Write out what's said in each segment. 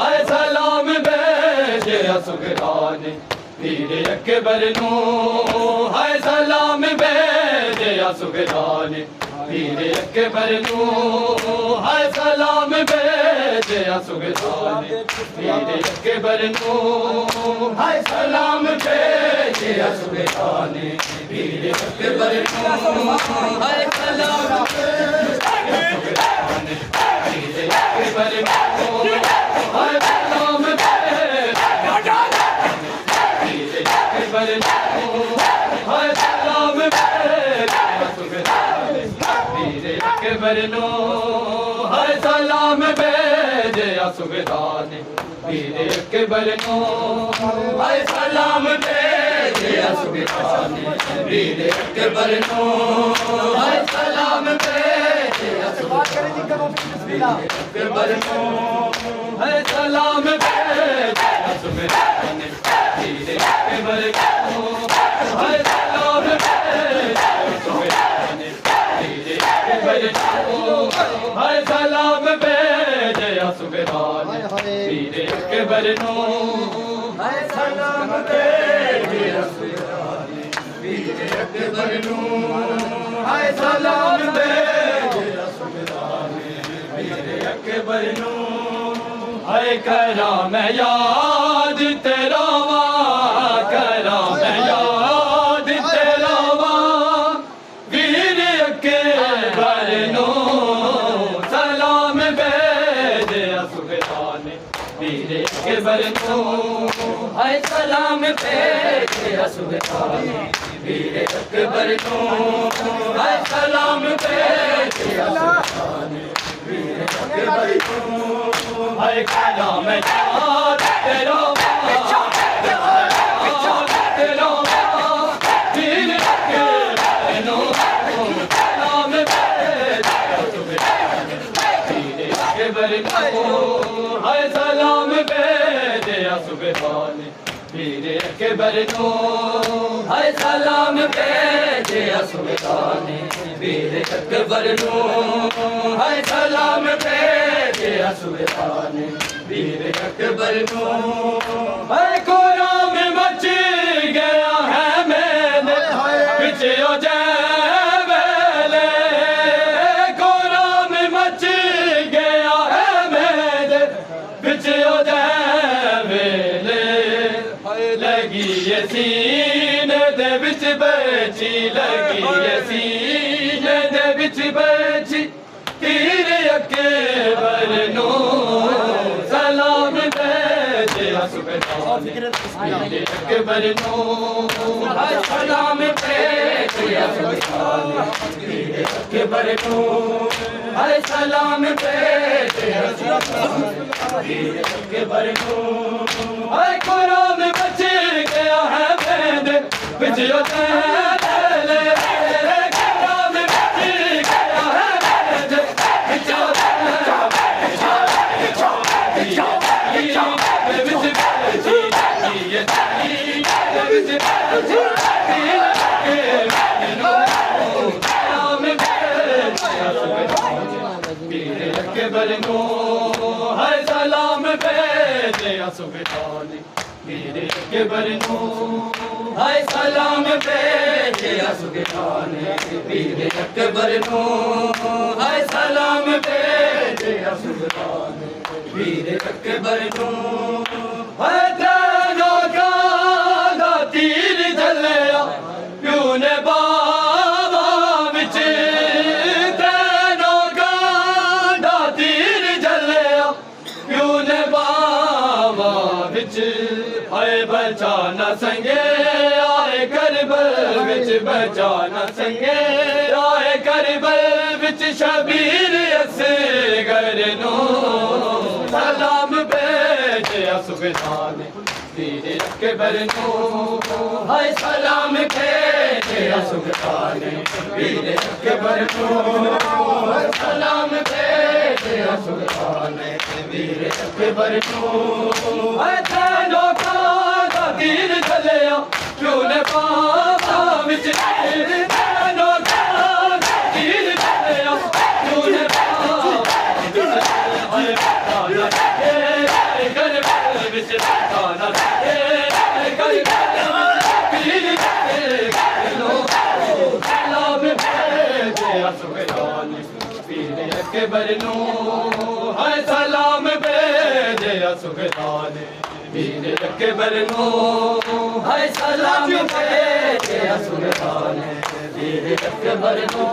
हाय सलाम भेजे सुगरान पीर अकबर नू हाय सलाम भेजे सुगरान पीर अकबर नू हाय सलाम भेजे सुगरान पीर अकबर नू हाय सलाम भेजे सुगरान पीर अकबर नू हाय सलाम बरनो हर सलाम भेजे सुगरान पीर अकबर नू हर सलाम भेजे सुगरान पीर अकबर नू हर सलाम भेजे अकबर नू हर सलाम भेजे सुगरान पीर अकबर नू हर सलाम हर सलाम भेजे सुगरान पीर अकबर नू हर सलाम भेजे सुगरान पीर अकबर नू हर सलाम भेजे सुगरान पीर अकबर नू हाय करा मैं याद तेरा करा मैं याद तेरा वीर अकबर नू सलाम भेजे सुगरान पीर अकबर नू हाय सलाम भेजे सुगरान पीर अकबर नू हाय सलाम भेजे सुगरान पीर अकबर नू हाय कलाम याद तेरा हाय सलाम भेजे सुगरान पीर अकबर नू हाय सलाम भेजे सुगरान पीर अकबर नू हाय सलाम भेजे सुगरान पीर अकबर नू हाय कुरान मच गया है मेरे पीछे ओ जैवेले कुरान मच गया है मेरे पीछे ओ जैवेले लगी ये सीने दे विच बची लगी ये सीने दे विच बची पीर अकबर नू सलाम भेजे सुगरान पीर अकबर नू हाय सलाम भेजे सुगरान पीर अकबर नू हाय सलाम भेजे सुगरान पीर अकबर नू हाय कुरान बच गया है मेरे बिजयो तेरे कुरान बच गया है मेरे बिजयो अकबर नू हर सलाम भेजे सुगरान पीर अकबर नू हर सलाम भेजे सुगरान पीर अकबर नू हर सलाम भेजे सुगरान पीर अकबर नू हर तेरा गाना तीर जलिया क्यों ने बाबा विच तेरा गाना तीर जलिया क्यों ने बाबा विच हाय बचाना संगे आए करबल विच बचाना संगे आए करबल विच शबीर असगर नू सलाम भेजे सुगरान पीर अकबर नू हाय सलाम भेजे सुगरान पीर अकबर नू हाय सलाम भेजे सुगरान पीर अकबर नू हाय तेनो का तीर चलिया क्यों ने बाबा विच तेनो का तीर चलिया क्यों ने बाबा नो है सलाम भेजे सुबहान वीर अकबर नो है सलाम भेजे सुबहान वीर अकबर नो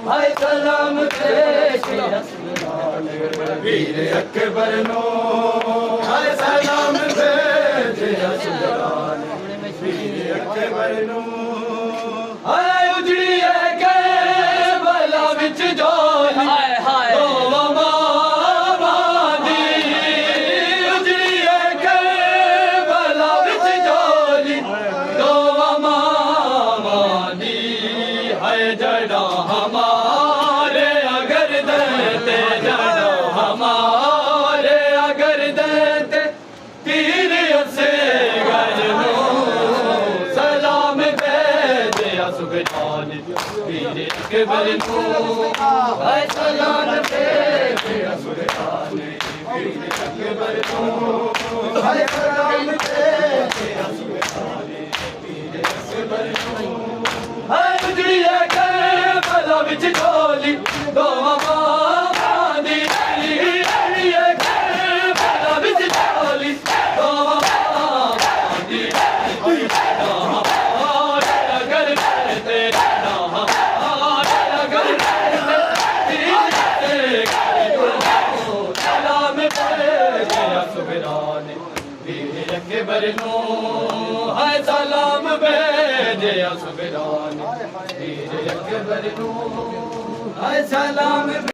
है सलाम भेजे सुबहान वीर अकबर नो है सलाम भेजे सुबहान वीर अकबर नो हाय उजड़ी है के बला विच जोली दोवा मामा दी उजड़ी है के बला विच जोली दोवा मामा दी है जड़ा हमारे अगर देते जड़ा हमारे अगर देते तीर से गजनो सलाम भेजे सुबहान वीर अकबर नो है सलाम भेजे सुबहान वीर अकबर नो है सलाम भेजे सुबहान वीर अकबर नो है उजड़ी है के बला विच झोली दोवा मामा दी उजड़ी है के बला विच झोली दोवा मामा दी अगर देते अगर सलाम भेजे सुबहान वीर अकबर नो है सलाम भेजे सुबहान वीर अकबर नो है सलाम